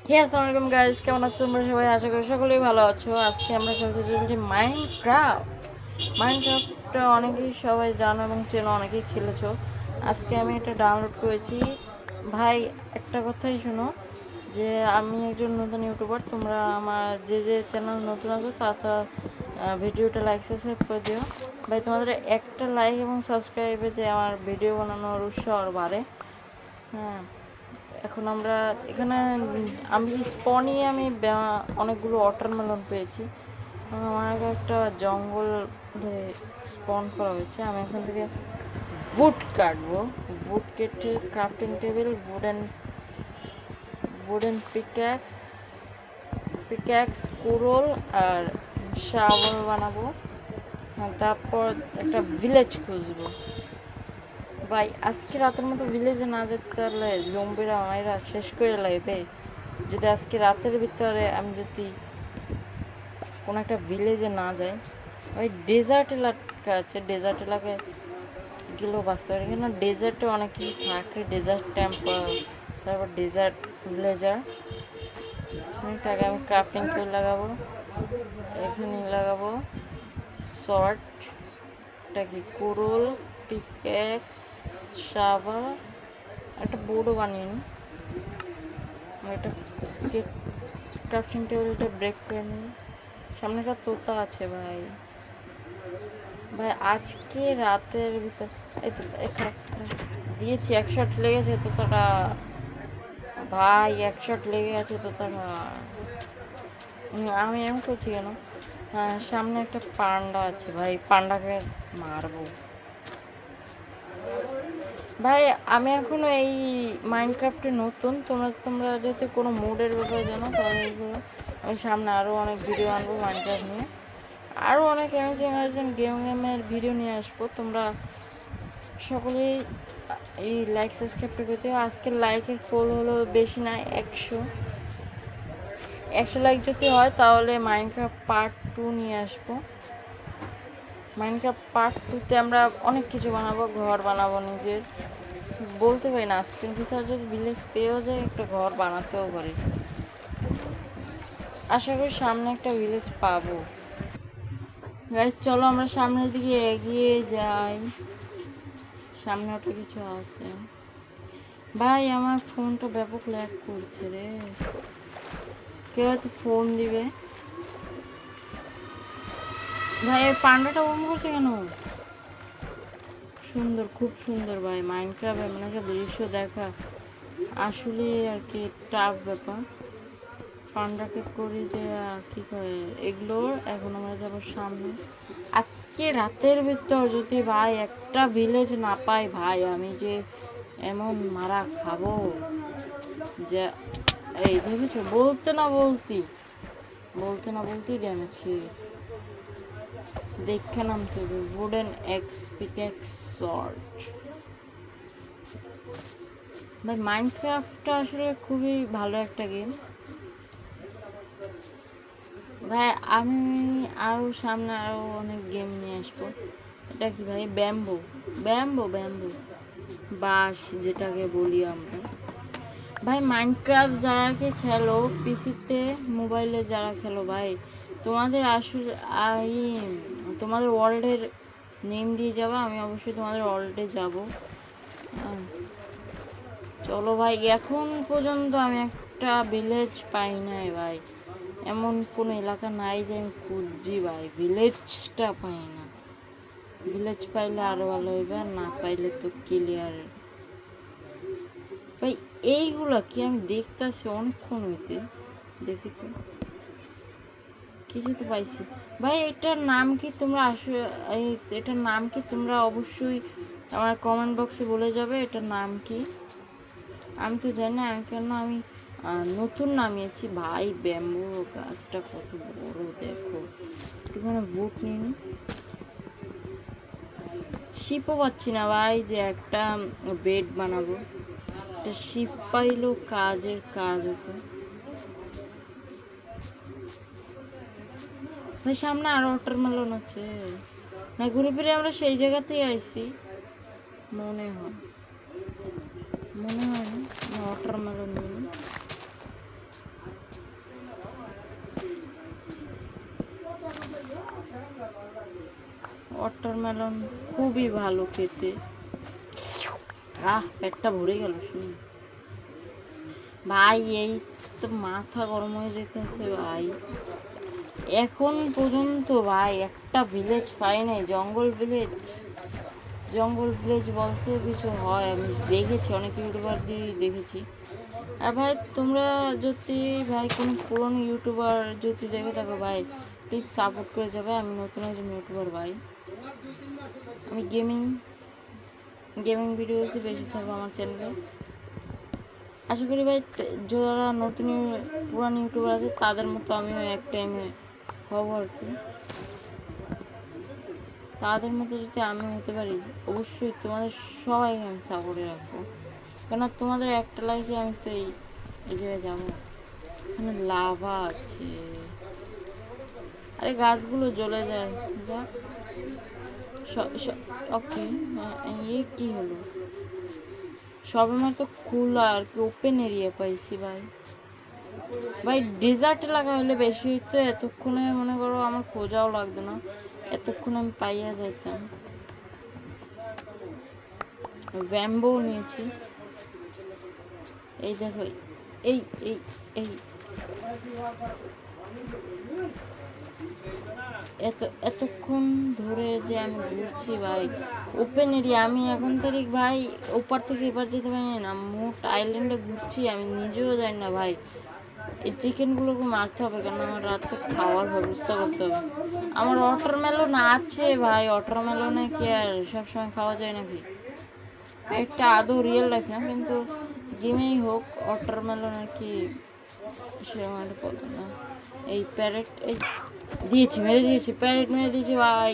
আসসালামু আলাইকুম গাইস, কেমন আছো তোমরা সবাই? আশা করি সকলেই ভালো আছো। আজকে আমরা খেলতে চলেছি মাইনক্রাফট। মাইনক্রাফটটা অনেকেই সবাই জানো এবং চেনো, অনেকেই খেলেছো। আজকে আমি এটা ডাউনলোড করেছি। ভাই, একটা কথাই শোনো, যে আমি একজন নতুন ইউটিউবার। তোমরা আমার যে চ্যানেল নতুন আছো তারা ভিডিওটা লাইক সাবস্ক্রাইব করে দিও। ভাই, তোমাদের একটা লাইক এবং সাবস্ক্রাইবে যে আমার ভিডিও বানানোর উৎসাহ আরও বাড়ে। হ্যাঁ, এখন আমরা এখানে আমি স্পনই আমি অনেকগুলো ওয়াটারমেলন পেয়েছি। আমার আগে একটা জঙ্গলে স্পন করা হয়েছে। আমি এখান থেকে উড কাটবো। উড কেটে ক্রাফটিং টেবিল, উডেন পিক্যাক্স কুড়োল আর শাবল বানাবো। তারপর একটা ভিলেজ খুঁজবো। ভাই, আজকে রাতের মতো ভিলেজে না যেতে পারলে জম্বিরা আমায়রা শেষ করে লাগবে। যদি আজকে রাতের ভিতরে আমি যদি কোনো একটা ভিলেজে না যাই, ওই ডেজার্ট এলাকা আছে, ডেজার্ট এলাকায় গেলেও বাঁচতে পারি। কেন, ডেজার্টে অনেক কিছু থাকে, ডেজার্ট টেম্পল, তারপর ডেজার্ট ভিলেজার। আগে আমি ক্রাফটিং টুল লাগাবো, এখানে লাগাবো শর্ট, এটা কি কুরুল, পিকেক্স, শাবল, একটা বোর্ডও বানিয়ে নিই। এটা ক্রাফটিং টেবিলটা ব্রেক করে নিই। সামনে একটা তোতা আছে ভাই। ভাই, আজকে রাতের ভিতর এই তো দিয়েছি, এক শট লেগেছে তোতাটা। ভাই, এক শট লেগে আছে তোতাটা। আমি এমন করছি কেন? হ্যাঁ, সামনে একটা পান্ডা আছে ভাই, পান্ডাকে মারবো। ভাই, আমি এখনো এই মাইনক্রাফটে নতুন। তোমরা তোমরা যদি কোনো মোডের ব্যাপারে জানো তাহলে এইগুলো, আমি সামনে আরও অনেক ভিডিও আনবো মাইনক্রাফট নিয়ে। আরও অনেক অ্যামেজিং গেমের ভিডিও নিয়ে আসবো। তোমরা সকলেই এই লাইক সাবস্ক্রাইবটা করতে। আজকের লাইকের কোল হলো বেশি না, 100 লাইক যদি হয় তাহলে মাইনক্রাফট পার্ট 2 নিয়ে আসবো। মাইনক্রাফট পার্ট 2তে আমরা অনেক কিছু বানাবো, ঘর বানাবো নিজের। বলতে পারি না, আজকের ভিতরে যদি ভিলেজ পেয়েও যায়, একটা ঘর বানাতেও পারি। আশা করি সামনে একটা ভিলেজ পাবো। গাইস, চলো আমরা সামনের দিকে এগিয়ে যাই। সামনে ওটা কিছু আছে। ভাই, আমার ফোনটা ব্যাপক ল্যাগ করছে রে। কেউ হয়তো ফোন দিবে। ভাই, এই পান্ডাটা ওরম করছে কেন? সুন্দর, খুব সুন্দর ভাই। মাইনক্রাফট এমন একটা দৃশ্য দেখা আসলে আর কি টাফ ব্যাপার। পান্ডাকে করি যে কি করে এগুলোর। এখন আমরা যাবো সামনে। আজকে রাতের ভিতর যদি ভাই একটা ভিলেজ না পাই ভাই, আমি যে এমন মারা খাবো যে, এই দেখেছো, বলতে না বলতেই ড্যামেজ খেয়ে গেছে। দেখে নামতে হবে। Wooden x pickaxe short. ভাই, মাইনক্রাফটটা আসলে খুবই ভালো একটা গেম ভাই। আমি আরও সামনে আরও অনেক গেম নিয়ে আসবো। এটা কি ভাই? ব্যাম্বো, ব্যাম্বো বাঁশ যেটাকে বলি আমরা। ভাই, মাইনক্রাফট যারা আর কি খেলো পিসিতে, মোবাইলে যারা খেলো ভাই, তোমাদের আসলে তোমাদের ওয়ার্ল্ডের নেম দিয়ে যাবা। আমি অবশ্যই তোমাদের ওয়ার্ল্ডে যাব। চলো ভাই, এখন পর্যন্ত আমি একটা ভিলেজ পাই নাই ভাই। এমন কোনো এলাকা নাই যে আমি খুঁজছি ভাই, ভিলেজটা পাই না। ভিলেজ পাইলে আরো ভালো হইবে, আর না পাইলে তো ক্লিয়ার। ভাই, এইগুলা কি আমি দেখতেছি অনেকক্ষণ হইতে। দেখি তো, কিছু তো পাইছি ভাই। এটার নাম কি তোমরা এটার নাম কি তোমরা অবশ্যই আমার কমেন্ট বক্সে বলে যাবে এটার নাম কি। আমি তো জানি না, কেন আমি নতুন নামিয়েছি ভাই। ব্যাম্বু গাছটা কত বড় দেখো। একটুখানি বুট নিয়ে নি। শিপও পাচ্ছি না ভাই, যে একটা বেড বানাবো। একটা শিপ পাইলেও কাজের কাজ হতো ভাই। সামনে আরো ওয়াটারমেলন আছে না? ঘুরে ফিরে আমরা সেই জায়গাতেই আইছি মনে হয়। মনে হয় না ওয়াটারমেলন ওয়াটারমেলন খুবই ভালো খেতে। পেটটা ভরে গেল শুনি ভাই। এই তো মাথা গরম হয়ে যেতেছে ভাই। এখন পর্যন্ত ভাই একটা ভিলেজ পাই নাই। জঙ্গল ভিলেজ বলতে কিছু হয়, আমি দেখেছি অনেক ইউটিউবার দিয়ে দেখেছি। আর ভাই তোমরা যদি ভাই কোনো পুরনো ইউটিউবার যদি দেখে থাকো ভাই, প্লিজ সাপোর্ট করে যাবে। আমি নতুন একজন ইউটিউবার ভাই। আমি গেমিং ভিডিওস বেশি থাকবো আমার চ্যানেলে। আশা করি ভাই যারা নতুন পুরানো ইউটিউবার আছে তাদের মতো আমিও এক টাইমে হব আর কি। তাদের মতো যদি আমি হতে পারি, অবশ্যই তোমাদের সবাইকে আমি সাপোর্টে রাখবো। কেন তোমাদের একটা লাইকে আমি তো এই জায়গায় যাবো। এখানে লাভা আছে, আরে গাছগুলো জ্বলে যায়। যাক ওকে। ইয়ে কি হলো? সবে মাত্র খোলা আর কি ওপেন এরিয়া পাইছি ভাই। ভাই ডেজার্ট এলাকা হলে বেশি হইতো, এতক্ষণে মনে করো আমার খোঁজাও লাগতো না, এতক্ষণ আমি পাইয়া যাইতাম। ব্যাম্বো নিয়েছি। এই দেখো, এই এই এই এতক্ষণ ধরে যে আমি ঘুরছি ভাই ওপেন এরিয়া। আমি এখন তারিখ ভাই ওপার থেকে এবার যেতে পারি না, মোট আইল্যান্ডে ঘুরছি আমি নিজেও জানি না ভাই। এই চিকেনগুলোকে মারতে হবে, কারণ আমার রাত্রে খাওয়ার ব্যবস্থা করতে হবে। আমার ওয়াটারমেলন আছে ভাই, ওয়াটারমেলনে কি আর সবসময় খাওয়া যায় নাকি? একটা আদৌ রিয়েল লাইফ না, কিন্তু গেমেই হোক ওয়াটারমেলন আর কি সেরকম একটা কথা না। এই প্যারেট এই দিয়েছি, মেরে দিয়েছি, প্যারেট মেরে দিয়েছি ভাই।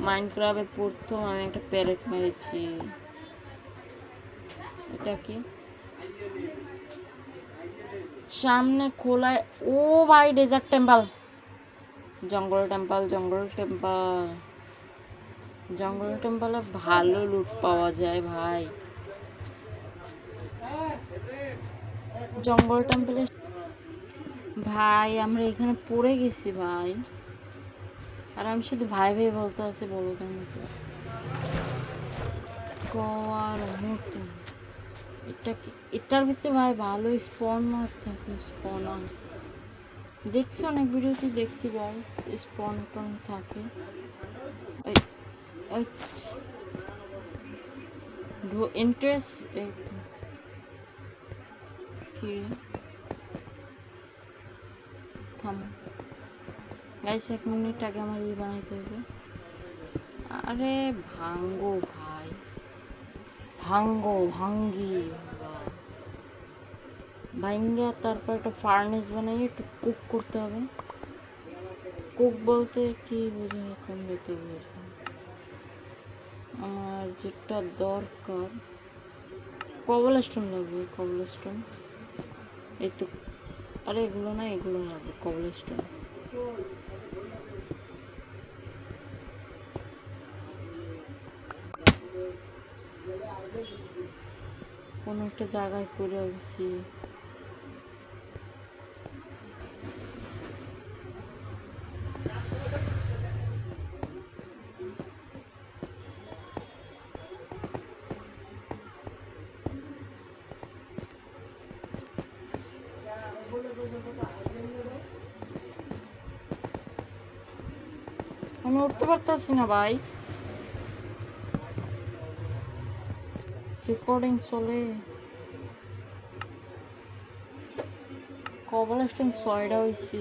মাইনক্রাফটে প্রথম আমি একটা প্যারেট মেরেছি। এটা কি সামনে খোলায়? ও ভাই ডেজার্ট টেম্পল, জঙ্গল টেম্পলে ভালো লুট পাওয়া যায় ভাই। জঙ্গল টেম্পলে ভাই আমরা এখানে পড়ে গেছি ভাই, আর আমি শুধু ভাই বলতে আছি, বলো কেন কওয়ার মতো। এটা কি? এটার ভিতরে ভাই ভালো স্পনার থাকে, স্পনার দেখছি অনেক ভিডিওতে দেখছি গাইস, স্পন থাকে। ইন্টারেস্ট কি থাম গাইস, 1 মিনিট আগে আমার বানাইতে হবে। আরে ভাঙ্গো ভাই, ভাঙ্গি ভাঙ্গা তারপর একটা ফার্নেস বানাই, একটু কুক করতে হবে। কুক বলতে কি বোঝায় তোমরা তো বোঝো। আমার যেটা দরকার কবলস্টোন লাগবে, কবলস্টোন। এই তো, আরে এগুলো না, এগুলো লাগবে কবলস্টোন। কোনো একটা জায়গায় পড়ে গেছি। আমি উঠতে পারতেছি না ভাই, রেকর্ডিং চলে। কবলস্টোন 6টা হয়েছে।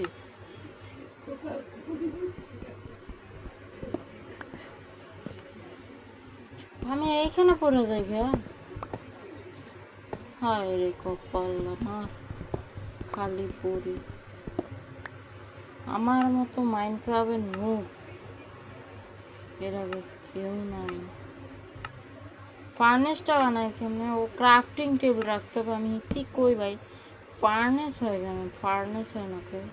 আমি এইখানে পড়ে যাই গা। হায় রে কপাল আমার, খালি পড়ি। আমার মতো মাইনক্রাফটের নুব এর আগে কেউ নাই। ফার্নেসটা বানায় কেমনে? ও ক্রাফটিং টেবিল রাখতে হবে। আমি ঠিক কই ভাই, ফার্নেস হয় কেন? ফার্নেস হয় না কেউ,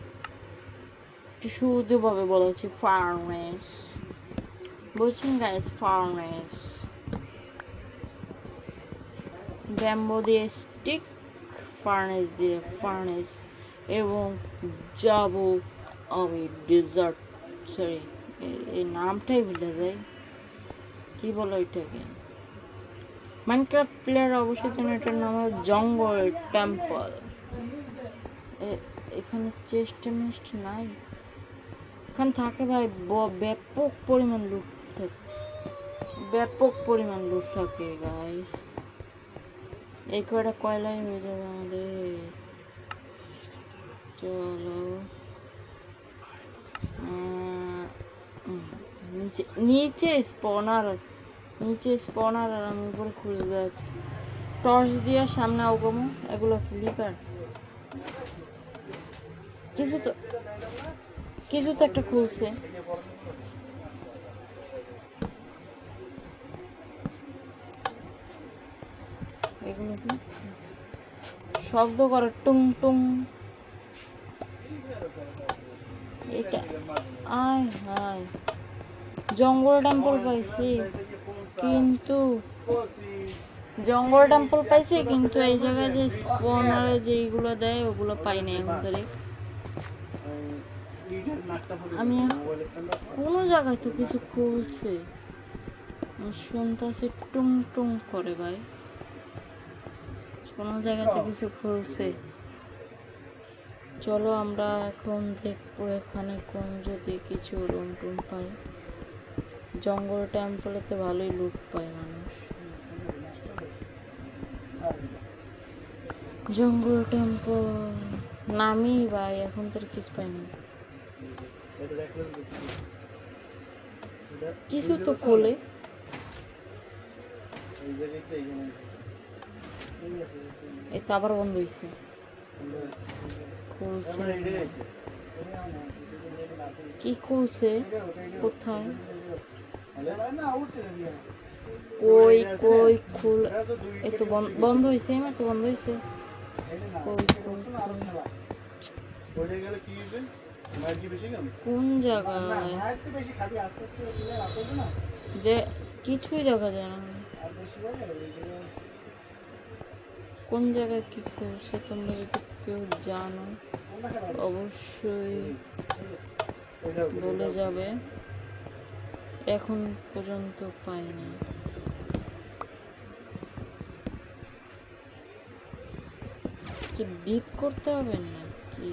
একটু শুদ্ধভাবে বলেছি ফার্নেস, বুঝছেন গাইস? ফার্নেস ব্যাম্বো দিয়ে স্টিক, ফার্নেস দিয়ে ফার্নেস, এবং যাব আমি ডেজার্ট, সরি এই নামটাই ভুলে যাই, কি বলো এটাকে। মাইনক্রাফট প্লেয়ার অবশ্যই জানেন এটার নাম হলো জঙ্গল টেম্পল। এখানে চেস্ট মেস্ট নাই, এখানে থাকে ভাই ব্যাপক পরিমাণ লুট থাকে, ব্যাপক পরিমাণ লুট থাকে গাইস। এই কয়টা কয়লাই হয়ে যাবে আমাদের। চলো নিচে নিচে স্পনার, নিচে স্পনার আর আমি উপরে খুঁজতে যাচ্ছি টর্চ দিয়ে সামনে আউগমো। এগুলো ক্লিকার কিছু তো, কিছু তো একটা খুলছে। এগুলো কি শব্দ করে টুং টুং? এটা আয় হায়, জঙ্গল টেম্পল পাইছি, কিন্তু জঙ্গল টেম্পল পাইছি কিন্তু এই জায়গায় যে স্পনারে যেইগুলো দেয় ওগুলো পাই না এখন ধরে। আমি কোনো জায়গায় তো কিছু খুলছে, শুনতেছি টুং টুং করে ভাই, কোনো জায়গাতে কিছু খুলছে। চলো আমরা এখন দেখবো এখানে কোন যদি কিছু রুম টুম পাই। জঙ্গল টেম্পলেতে ভালোই লুট পায় মানুষ। জঙ্গল টেম্পল নামি ভাই, এখন তোর কিছু পাইনি, কিছু তো খোলে। এই তো আবার বন্ধ হয়েছে, খুলছে কি খুলছে কোথায়? কই কই খুল, এই তো বন্ধ হয়েছে, আমার তো বন্ধ হয়েছে। কোন জায়গায় যে কিছুই দেখা যায় না, কোন জায়গায় কি করছে তোমরা যদি কেউ জানো অবশ্যই বলে যাবে, এখন পর্যন্ত পাইনি। কি ডিপ করতে হবে না কি?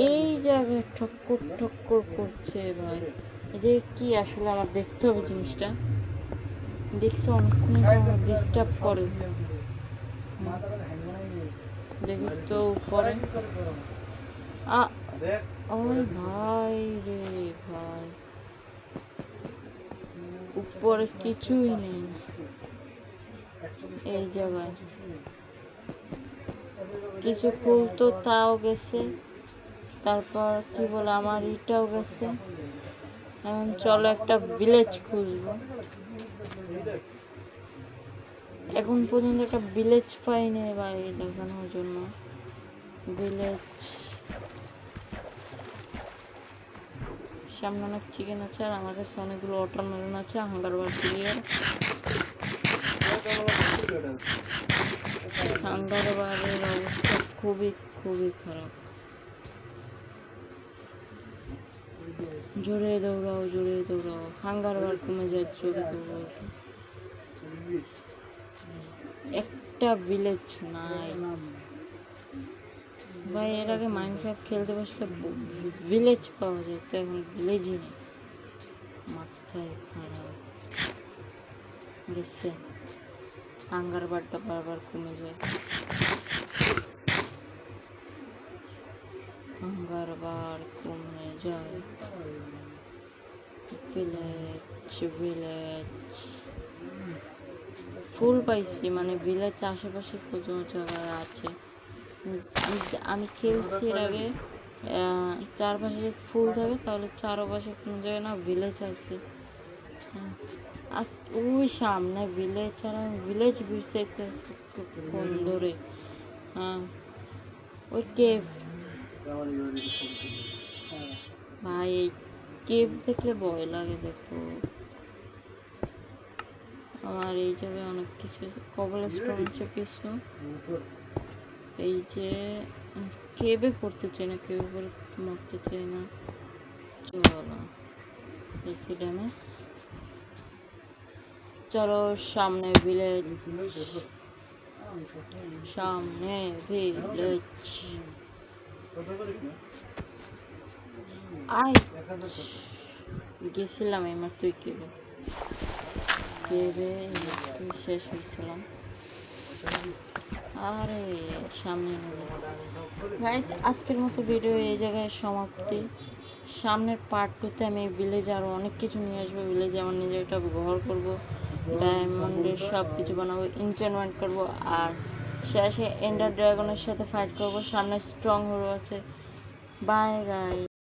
এই জায়গায় ঠক্কর ঠক্কর করছে ভাই, এই যে কি আসলে আমার দেখতে হবে জিনিসটা। দেখছো অনেকক্ষণ ডিস্টার্ব করে, দেখি তো উপরে। ওই ভাই রে ভাই, উপরে কিছুই নেই এই জায়গায়, কিছু খুলতো তাও গেছে, তারপর কি বলে আমার ইটাও গেছে। এখন চলো একটা ভিলেজ খুঁজবো, এখন পর্যন্ত একটা ভিলেজ পাইনি ভাই দেখানোর জন্য। ভিলেজ সামনে অনেক চিকেন আছে আর আমার কাছে অনেকগুলো ওয়াটারমেলন আছে, হাঙ্গার বার ক্লিয়ার। হাঙ্গার বারের অবস্থা খুবই খুবই খারাপ, জোরে দৌড়াও জোরে দৌড়াও, হাঙ্গার বার কমে যায় জোরে দৌড়াও। একটা ভিলেজ নাই ভাই, এর আগে মাইনক্রাফট খেলতে বসলে ভিলেজ পাওয়া যেত, এখন ভিলেজই নেই, মাথায় খারাপ গেছে। হাঙ্গার বারটা বারবার কমে যায়, হাঙ্গার বার কমে যায়। ভিলেজ ভিলেজ ফুল পাইছি, মানে ভিলেজ আশেপাশে কোনো জায়গায় আছে। আমি খেলছি এর আগে, চারপাশে ফুল থাকে তাহলে চারপাশে কোনো জায়গায় না ভিলেজ আছে। ওই সামনে ভিলেজ, আর আমি ভিলেজ বিরসাইতে কোন ধরে। হ্যাঁ ওই কেভ ভাই, এই কেভ দেখলে ভয় লাগে। দেখো আমার এই জায়গায় অনেক কিছু কবল স্টোন আছে কিছু, এই যে কেবে পড়তে চাই না, কেবে পরে মরতে চাই না। চলো এসি ড্যামেজ। চলো সামনে ভিলেজ, সামনে ভিলেজ। আই গেছিলাম এবার, তুই কেবে কেবে তুই শেষ হয়েছিলাম। আরে সামনে গাইস, আজকের মতো ভিডিও এই জায়গায় সমাপ্তি। সামনের পার্ট 2-তে আমি ভিলেজে আরো অনেক কিছু নিয়ে আসবো। ভিলেজে আমার নিজের একটা ঘর করব, ডায়মন্ডের সব কিছু বানাবো, এনচেন্টমেন্ট করব, আর শেষে এন্ডার ড্রাগনের সাথে ফাইট করব। সামনে স্ট্রং হিরো আছে। Bye guys.